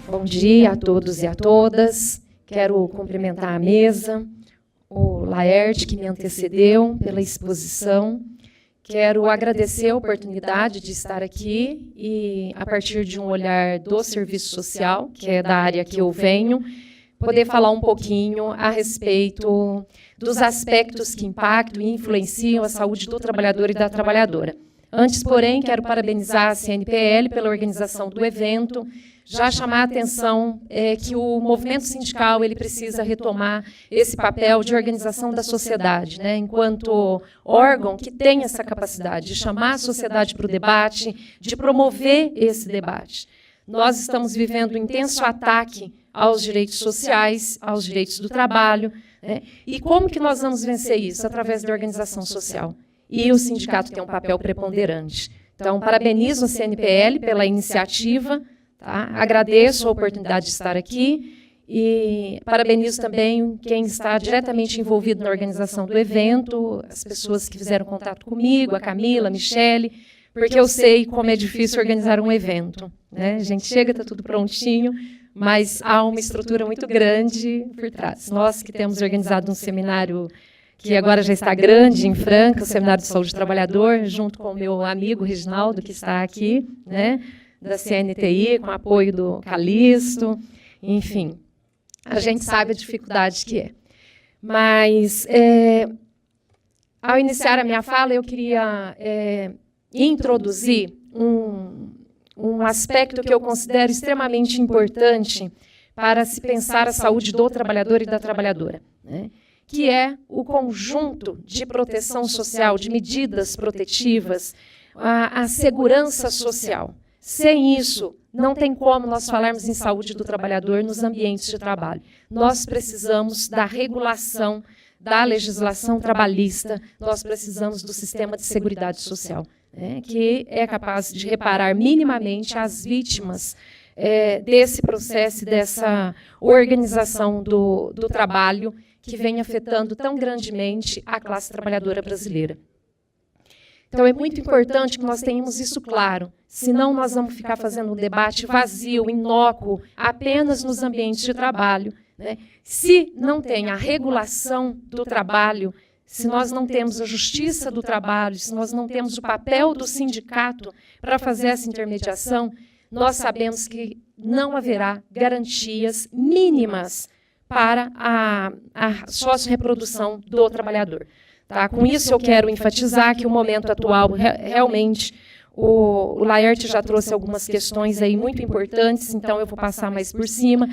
Bom dia a todos e a todas. Quero cumprimentar a mesa, o Laerte, que me antecedeu pela exposição. Quero agradecer a oportunidade de estar aqui e, a partir de um olhar do serviço social, que é da área que eu venho, poder falar um pouquinho a respeito dos aspectos que impactam e influenciam a saúde do trabalhador e da trabalhadora. Antes, porém, quero parabenizar a CNPL pela organização do evento, já chamar a atenção que o movimento sindical ele precisa retomar esse papel de organização da sociedade, né, enquanto órgão que tem essa capacidade de chamar a sociedade para o debate, de promover esse debate. Nós estamos vivendo um intenso ataque aos direitos sociais, aos direitos do trabalho, né, e como que nós vamos vencer isso? Através da organização social. E o sindicato tem um papel preponderante. Então, parabenizo a CNPL pela iniciativa, tá? Agradeço a oportunidade de estar aqui e parabenizo também quem está diretamente envolvido na organização do evento, as pessoas que fizeram contato comigo, a Camila, a Michele, porque eu sei como é difícil organizar um evento, né? A gente chega, está tudo prontinho, mas há uma estrutura muito grande por trás. Nós que temos organizado um seminário que agora já está grande em Franca, o Seminário de Saúde do Trabalhador, junto com o meu amigo Reginaldo, que está aqui, né, da CNTI, com apoio do Calixto, enfim, a gente sabe a dificuldade que é. Mas, ao iniciar a minha fala, eu queria introduzir um aspecto que eu considero extremamente importante para se pensar a saúde do trabalhador e da trabalhadora, né, que é o conjunto de proteção social, de medidas protetivas, a segurança social. Sem isso, não tem como nós falarmos em saúde do trabalhador nos ambientes de trabalho. Nós precisamos da regulação da legislação trabalhista, nós precisamos do sistema de seguridade social, né, que é capaz de reparar minimamente as vítimas desse processo, dessa organização do trabalho, que vem afetando tão grandemente a classe trabalhadora brasileira. Então, é muito importante que nós tenhamos isso claro, senão nós vamos ficar fazendo um debate vazio, inócuo, apenas nos ambientes de trabalho, né? Se não tem a regulação do trabalho, se nós não temos a justiça do trabalho, se nós não temos o papel do sindicato para fazer essa intermediação, nós sabemos que não haverá garantias mínimas para a sócio-reprodução do trabalhador. Tá? Com isso, eu quero enfatizar que o momento atual, realmente, o Laerte já trouxe algumas questões aí muito importantes, então eu vou passar mais por cima,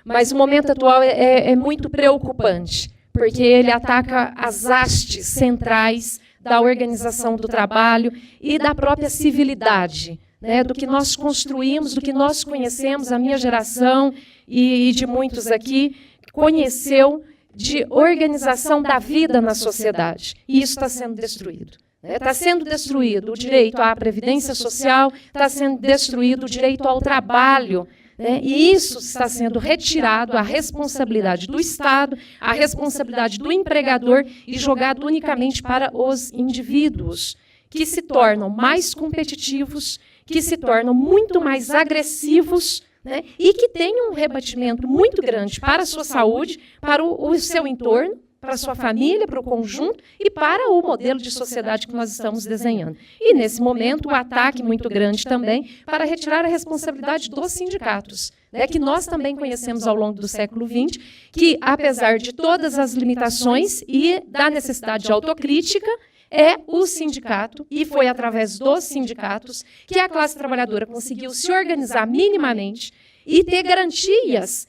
mas o momento atual é muito preocupante, porque ele ataca as hastes centrais da organização do trabalho e da própria civilidade, né, do que nós construímos, do que nós conhecemos, a minha geração e de muitos aqui, conheceu de organização da vida na sociedade. E isso está sendo destruído. Está sendo destruído o direito à previdência social, está sendo destruído o direito ao trabalho, né? E isso está sendo retirado, a responsabilidade do Estado, a responsabilidade do empregador e jogado unicamente para os indivíduos, que se tornam mais competitivos, que se tornam muito mais agressivos, né, e que tem um rebatimento muito grande para a sua saúde, para o seu entorno, para a sua família, para o conjunto e para o modelo de sociedade que nós estamos desenhando. E, nesse momento, o ataque muito grande também para retirar a responsabilidade dos sindicatos, né, que nós também conhecemos ao longo do século XX, que, apesar de todas as limitações e da necessidade de autocrítica, é o sindicato, e foi através dos sindicatos que a classe trabalhadora conseguiu se organizar minimamente e ter garantias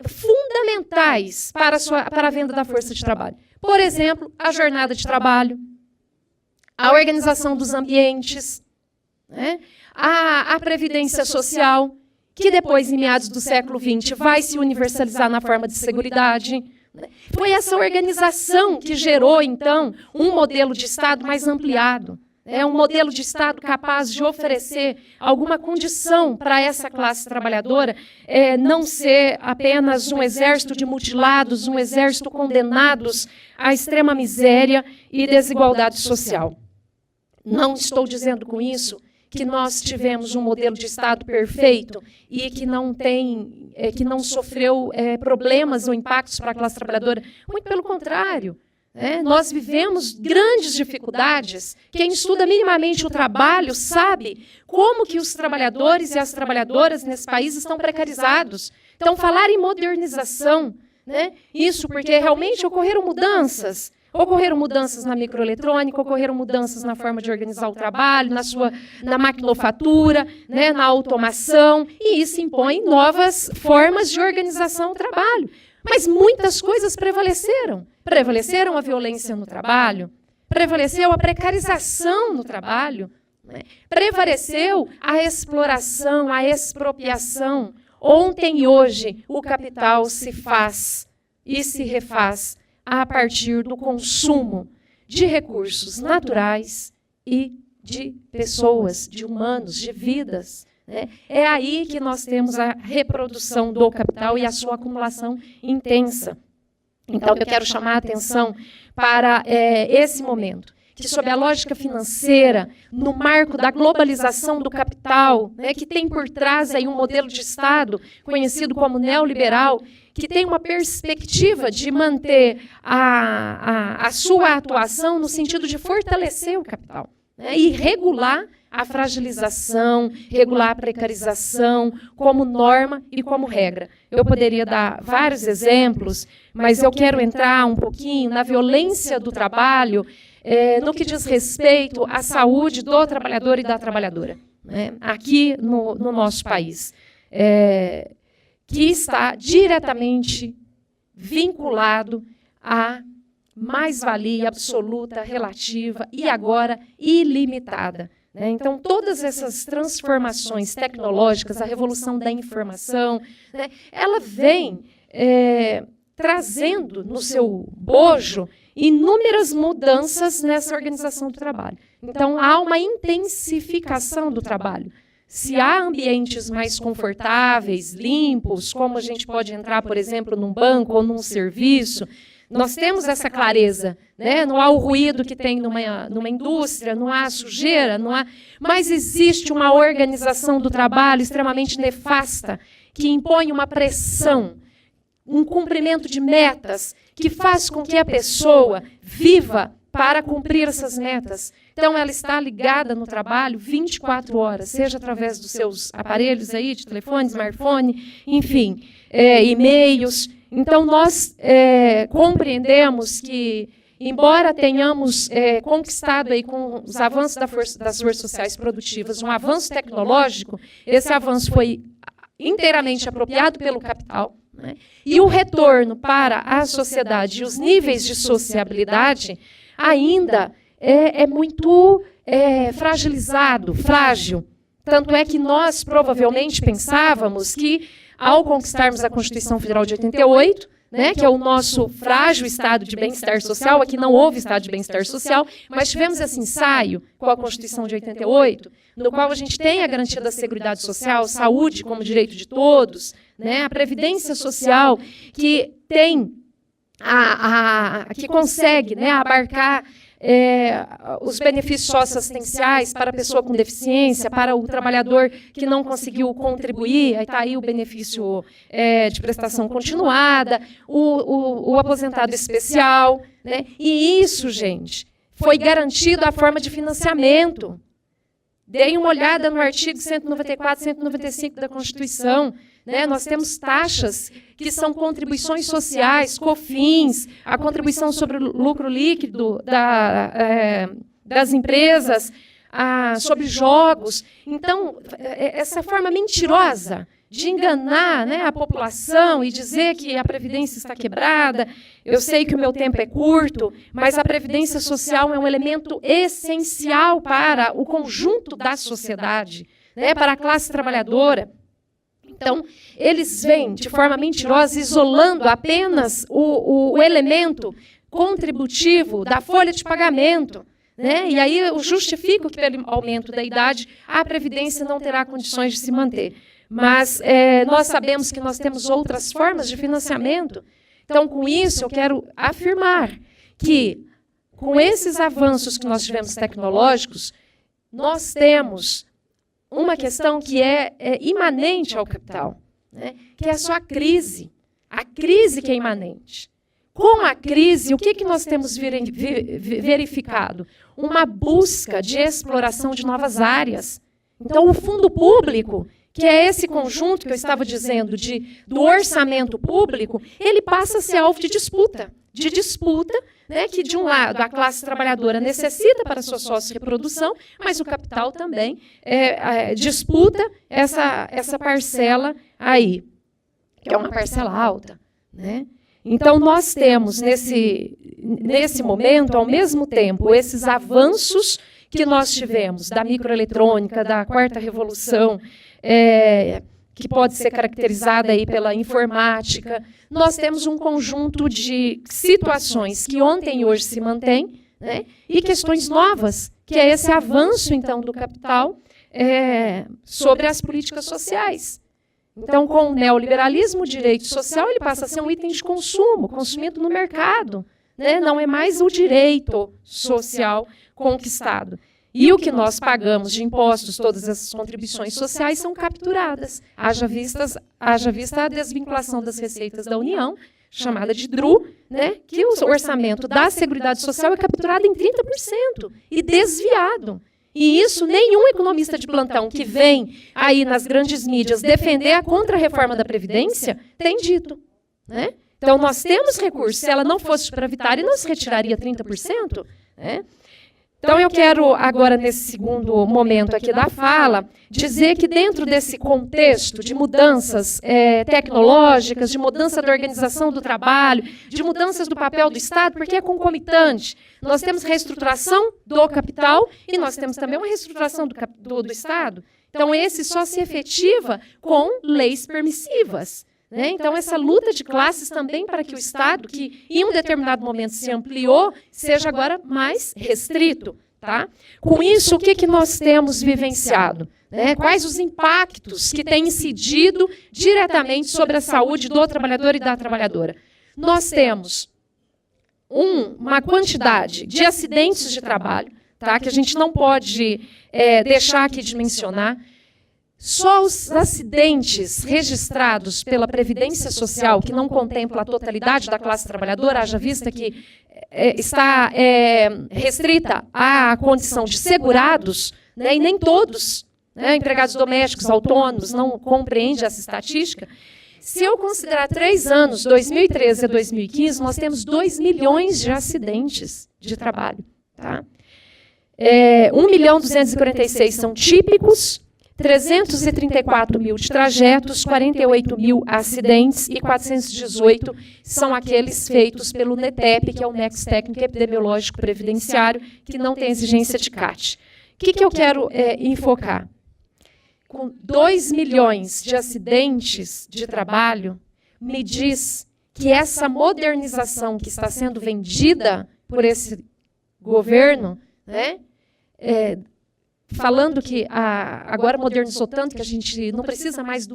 fundamentais para a venda da força de trabalho. Por exemplo, a jornada de trabalho, a organização dos ambientes, né, a previdência social, que depois, em meados do século XX, vai se universalizar na forma de seguridade. Foi essa organização que gerou, então, um modelo de Estado mais ampliado, um modelo de Estado capaz de oferecer alguma condição para essa classe trabalhadora, não ser apenas um exército de mutilados, um exército condenados à extrema miséria e desigualdade social. Não estou dizendo com isso que nós tivemos um modelo de Estado perfeito e que não sofreu problemas ou impactos para a classe trabalhadora. Muito pelo contrário. Nós vivemos grandes dificuldades. Quem estuda minimamente o trabalho sabe como que os trabalhadores e as trabalhadoras nesse país estão precarizados. Então, falar em modernização, isso porque realmente ocorreram mudanças na microeletrônica, ocorreram mudanças na forma de organizar o trabalho, na maquinofatura, na automação, e isso impõe novas formas de organização do trabalho. Mas muitas coisas prevaleceram. Prevaleceram a violência no trabalho, prevaleceu a precarização no trabalho, prevaleceu a exploração, a expropriação. Ontem e hoje, o capital se faz e se refaz a partir do consumo de recursos naturais e de pessoas, de humanos, de vidas. É aí que nós temos a reprodução do capital e a sua acumulação intensa. Então, eu quero chamar a atenção para esse momento, que sob a lógica financeira, no marco da globalização do capital, que tem por trás aí um modelo de Estado conhecido como neoliberal, que tem uma perspectiva de manter a sua atuação no sentido de fortalecer o capital, e regular a fragilização, regular a precarização como norma e como regra. Eu poderia dar vários exemplos, mas eu quero entrar um pouquinho na violência do trabalho, no que diz respeito à saúde do trabalhador e da trabalhadora, aqui no nosso país, que está diretamente vinculado à mais-valia absoluta, relativa e agora ilimitada. Então, todas essas transformações tecnológicas, a revolução da informação, ela vem trazendo no seu bojo inúmeras mudanças nessa organização do trabalho. Então, há uma intensificação do trabalho. Se há ambientes mais confortáveis, limpos, como a gente pode entrar, por exemplo, num banco ou num serviço, nós temos essa clareza, não há o ruído que tem numa indústria, não há sujeira, mas existe uma organização do trabalho extremamente nefasta, que impõe uma pressão, um cumprimento de metas, que faz com que a pessoa viva para cumprir essas metas. Então, ela está ligada no trabalho 24 horas, seja através dos seus aparelhos aí, de telefone, smartphone, enfim, e-mails. Então, nós compreendemos que, embora tenhamos conquistado aí com os avanços das forças sociais produtivas um avanço tecnológico, esse avanço foi inteiramente apropriado pelo capital, e o retorno para a sociedade e os níveis de sociabilidade ainda é muito fragilizado, frágil. Tanto é que nós provavelmente pensávamos que, ao conquistarmos a Constituição Federal de 88, que é o nosso frágil estado de bem-estar social, aqui não houve estado de bem-estar social, mas tivemos esse ensaio com a Constituição de 88, no qual a gente tem a garantia da Seguridade Social, saúde como direito de todos, a Previdência Social, que tem que consegue abarcar os benefícios socioassistenciais para a pessoa com deficiência, para o trabalhador que não conseguiu contribuir, aí está aí o benefício de prestação continuada, o aposentado especial, e isso, gente, foi garantido a forma de financiamento. Deem uma olhada no artigo 194, 195 da Constituição. Nós temos taxas que são contribuições sociais, COFINS, a contribuição sobre o lucro líquido das empresas, sobre jogos. Então, essa forma mentirosa de enganar a população e dizer que a Previdência está quebrada, eu sei que o meu tempo é curto, mas a Previdência Social é um elemento essencial para o conjunto da sociedade, para a classe trabalhadora. Então, eles vêm, de forma mentirosa, isolando apenas o elemento contributivo da folha de pagamento. E aí eu justifico que, pelo aumento da idade, a Previdência não terá condições de se manter. Mas nós sabemos que nós temos outras formas de financiamento. Então, com isso, eu quero afirmar que, com esses avanços que nós tivemos tecnológicos, nós temos uma questão que é imanente ao capital, né? Que é a sua crise. A crise que é imanente. Com a crise, o que nós temos verificado? Uma busca de exploração de novas áreas. Então, o fundo público, que é esse conjunto que eu estava dizendo do orçamento público, ele passa a ser alvo de disputa, né, que, de um lado, a classe trabalhadora necessita para sua sócio-reprodução, mas o capital também disputa essa parcela aí, que é uma parcela alta, né? Então, nós temos, nesse momento, ao mesmo tempo, esses avanços que nós tivemos da microeletrônica, da quarta revolução, que pode ser caracterizada aí pela informática. Nós temos um conjunto de situações que ontem e hoje se mantêm, né, e questões novas, que é esse avanço, então, do capital sobre as políticas sociais. Então, com o neoliberalismo, o direito social ele passa a ser um item de consumo, consumido no mercado, né? Não é mais o direito social conquistado. E o que nós pagamos de impostos, todas essas contribuições sociais, são capturadas. Haja vista a desvinculação das receitas da União, chamada de DRU, né? Que o orçamento da Seguridade Social é capturado em 30% e desviado. E isso nenhum economista de plantão que vem aí nas grandes mídias defender a contra-reforma da Previdência tem dito, né? Então, nós temos recursos. Se ela não fosse superavitária, não se retiraria 30%, né? Então, eu quero agora, nesse segundo momento aqui da fala, dizer que dentro desse contexto de mudanças tecnológicas, de mudança da organização do trabalho, de mudanças do papel do Estado, porque é concomitante. Nós temos reestruturação do capital e nós temos também uma reestruturação do Estado. Então, esse só se efetiva com leis permissivas, né? Então, essa luta de classes também para que o Estado, que em um determinado momento se ampliou, seja agora mais restrito. Tá? Com isso, o que nós temos vivenciado? Né? Quais os impactos que têm incidido diretamente sobre a saúde do trabalhador e da trabalhadora? Nós temos uma quantidade de acidentes de trabalho, tá? Que a gente não pode deixar aqui de mencionar. Só os acidentes registrados pela Previdência Social, que não contempla a totalidade da classe trabalhadora, haja vista que está restrita à condição de segurados, né, e nem todos, né, empregados domésticos, autônomos, não compreende essa estatística. Se eu considerar 3 anos, 2013 a 2015, nós temos 2 milhões de acidentes de trabalho. Tá? 1.246.000 são típicos, 334 mil de trajetos, 48 mil acidentes e 418 são aqueles feitos pelo NETEP, que é o Nexo Técnico Epidemiológico Previdenciário, que não tem exigência de CAT. O que eu quero enfocar? Com 2 milhões de acidentes de trabalho, me diz que essa modernização que está sendo vendida por esse governo, né, falando que agora modernizou tanto que a gente não precisa mais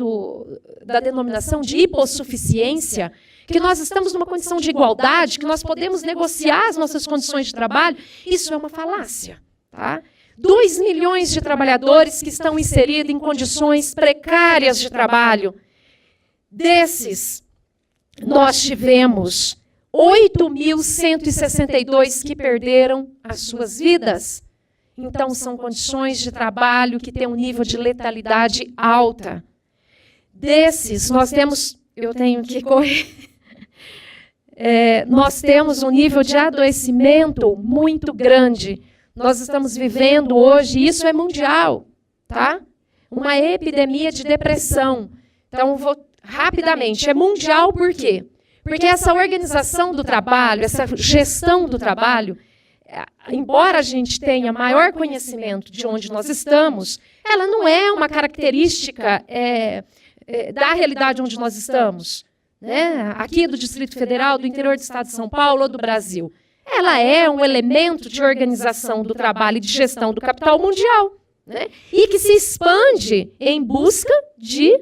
da denominação de hipossuficiência, que nós estamos numa condição de igualdade, que nós podemos negociar as nossas condições de trabalho, isso é uma falácia. Tá? 2 milhões de trabalhadores que estão inseridos em condições precárias de trabalho. Desses, nós tivemos 8.162 que perderam as suas vidas. Então, são condições de trabalho que têm um nível de letalidade alta. Desses, nós temos... Eu tenho que correr. Nós temos um nível de adoecimento muito grande. Nós estamos vivendo hoje, e isso é mundial, tá? Uma epidemia de depressão. Então, rapidamente, é mundial por quê? Porque essa organização do trabalho, essa gestão do trabalho, embora a gente tenha maior conhecimento de onde nós estamos, ela não é uma característica da realidade onde nós estamos, né? Aqui do Distrito Federal, do interior do estado de São Paulo ou do Brasil. Ela é um elemento de organização do trabalho e de gestão do capital mundial, né? E que se expande em busca de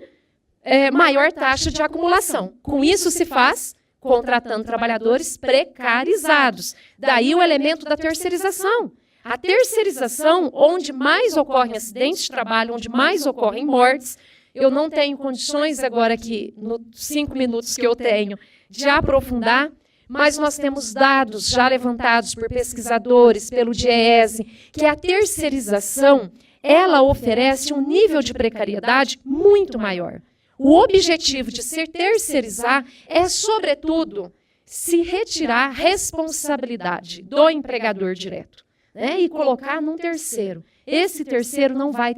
maior taxa de acumulação. Com isso se faz contratando trabalhadores precarizados. Daí o elemento da terceirização. A terceirização, onde mais ocorrem acidentes de trabalho, onde mais ocorrem mortes, eu não tenho condições agora aqui, nos 5 minutos que eu tenho, de aprofundar, mas nós temos dados já levantados por pesquisadores, pelo DIEESE, que a terceirização, ela oferece um nível de precariedade muito maior. O objetivo de se terceirizar é, sobretudo, se retirar a responsabilidade do empregador direto, né, e colocar num terceiro. Esse terceiro não vai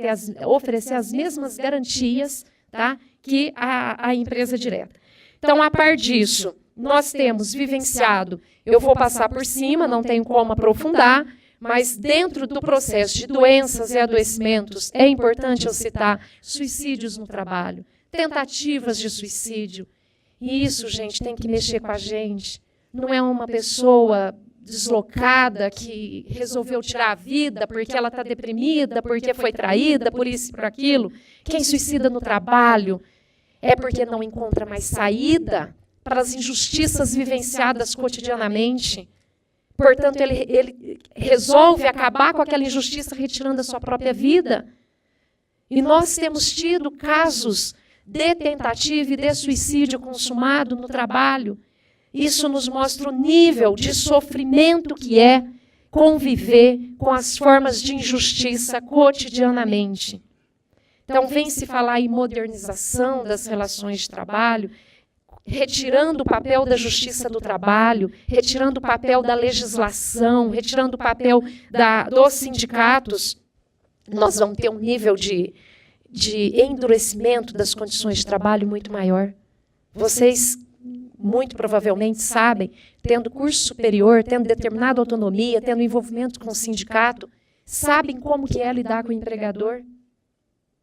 oferecer as mesmas garantias, tá, que a empresa direta. Então, a par disso, nós temos vivenciado, eu vou passar por cima, não tenho como aprofundar, mas dentro do processo de doenças e adoecimentos, é importante eu citar suicídios no trabalho, tentativas de suicídio. E isso, gente, tem que mexer com a gente. Não é uma pessoa deslocada que resolveu tirar a vida porque ela está deprimida, porque foi traída, por isso e por aquilo. Quem suicida no trabalho é porque não encontra mais saída para as injustiças vivenciadas cotidianamente. Portanto, ele resolve acabar com aquela injustiça retirando a sua própria vida. E nós temos tido casos de tentativa e de suicídio consumado no trabalho. Isso nos mostra o nível de sofrimento que é conviver com as formas de injustiça cotidianamente. Então, vem-se falar em modernização das relações de trabalho, retirando o papel da justiça do trabalho, retirando o papel da legislação, retirando o papel dos sindicatos. Nós vamos ter um nível de endurecimento das condições de trabalho muito maior. Vocês, muito provavelmente, sabem, tendo curso superior, tendo determinada autonomia, tendo envolvimento com o sindicato, sabem como que é lidar com o empregador?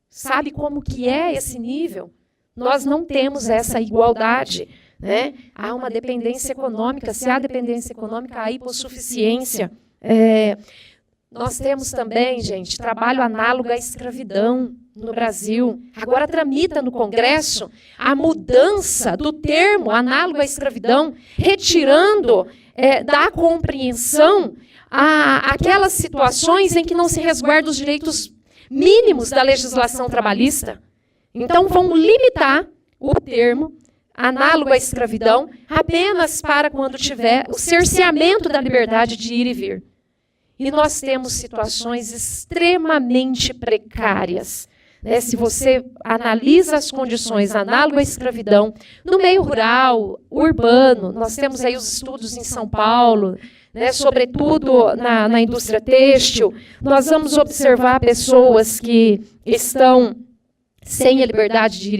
Sabe como que é esse nível? Nós não temos essa igualdade, né? Há uma dependência econômica. Se há dependência econômica, há hipossuficiência. Nós temos também, gente, trabalho análogo à escravidão no Brasil. Agora tramita no Congresso a mudança do termo análogo à escravidão, retirando da compreensão aquelas situações em que não se resguardam os direitos mínimos da legislação trabalhista. Então, vão limitar o termo análogo à escravidão apenas para quando tiver o cerceamento da liberdade de ir e vir. E nós temos situações extremamente precárias. Né? Se você analisa as condições análogas à escravidão, no meio rural, urbano, nós temos aí os estudos em São Paulo, né, sobretudo na indústria têxtil, nós vamos observar pessoas que estão sem a liberdade de ir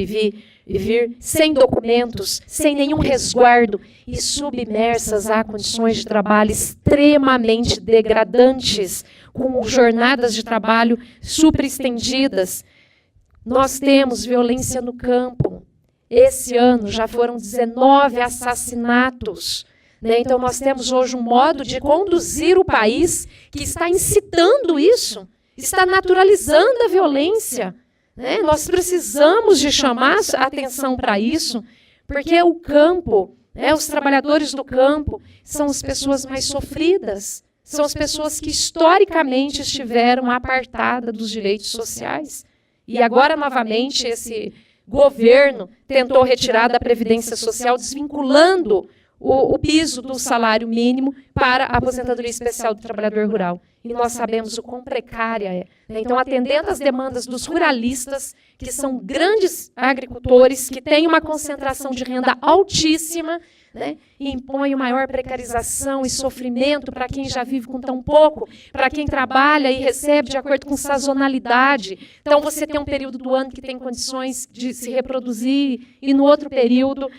e vir, sem documentos, sem nenhum resguardo e submersas a condições de trabalho extremamente degradantes, com jornadas de trabalho super estendidas. Nós temos violência no campo. Esse ano já foram 19 assassinatos. Né? Então, nós temos hoje um modo de conduzir o país que está incitando isso, está naturalizando a violência. Né? Nós precisamos de chamar a atenção para isso, porque o campo, os trabalhadores do campo, são as pessoas mais sofridas, são as pessoas que historicamente estiveram apartadas dos direitos sociais. E agora, novamente, esse governo tentou retirar da Previdência Social, desvinculando o piso do salário mínimo para a aposentadoria especial do trabalhador rural. E nós sabemos o quão precária é. Né? Então, atendendo às demandas dos ruralistas, que são grandes agricultores, que têm uma concentração de renda altíssima, né? E impõe maior precarização e sofrimento para quem já vive com tão pouco, para quem trabalha e recebe de acordo com sazonalidade. Então, você tem um período do ano que tem condições de se reproduzir e no outro período,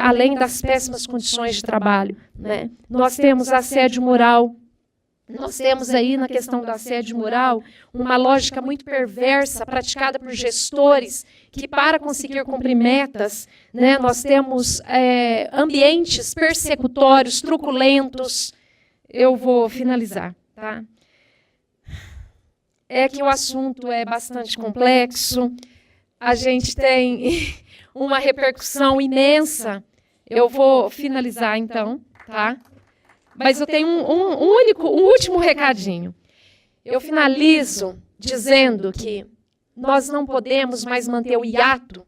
além das péssimas condições de trabalho. Né? Nós temos assédio moral. Nós temos aí, na questão do assédio moral, uma lógica muito perversa praticada por gestores que, para conseguir cumprir metas, né, nós temos ambientes persecutórios, truculentos. Eu vou finalizar. Tá? É que o assunto é bastante complexo, a gente tem uma repercussão imensa. Eu vou finalizar, então, tá? Mas eu tenho um último recadinho. Eu finalizo dizendo que nós não podemos mais manter o hiato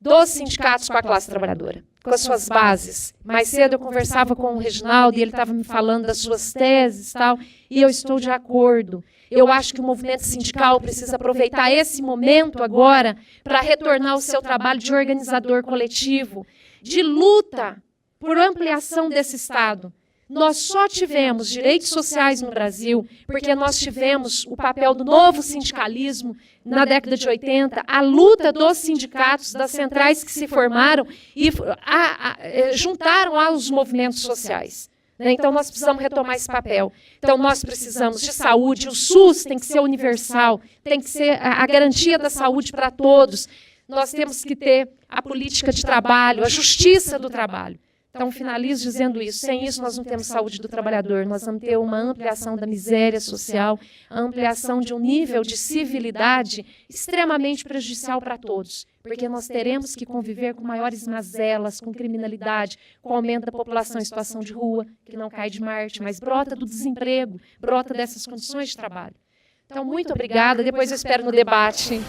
dos sindicatos com a classe trabalhadora, com as suas bases. Mais cedo eu conversava com o Reginaldo e ele estava me falando das suas teses e tal, e eu estou de acordo. Eu acho que o movimento sindical precisa aproveitar esse momento agora para retornar ao seu trabalho de organizador coletivo, de luta por ampliação desse Estado. Nós só tivemos direitos sociais no Brasil porque nós tivemos o papel do novo sindicalismo na década de 80, a luta dos sindicatos, das centrais que se formaram e juntaram aos movimentos sociais. Então, nós precisamos retomar esse papel. Então, nós precisamos de saúde, o SUS tem que ser universal, tem que ser a garantia da saúde para todos. Nós temos que ter a política de trabalho, a justiça do trabalho. Então, finalizo dizendo isso. Sem isso, nós não temos saúde do trabalhador. Nós vamos ter uma ampliação da miséria social, a ampliação de um nível de civilidade extremamente prejudicial para todos, porque nós teremos que conviver com maiores mazelas, com criminalidade, com o aumento da população em situação de rua, que não cai de Marte, mas brota do desemprego, brota dessas condições de trabalho. Então, muito obrigada. Depois eu espero no debate.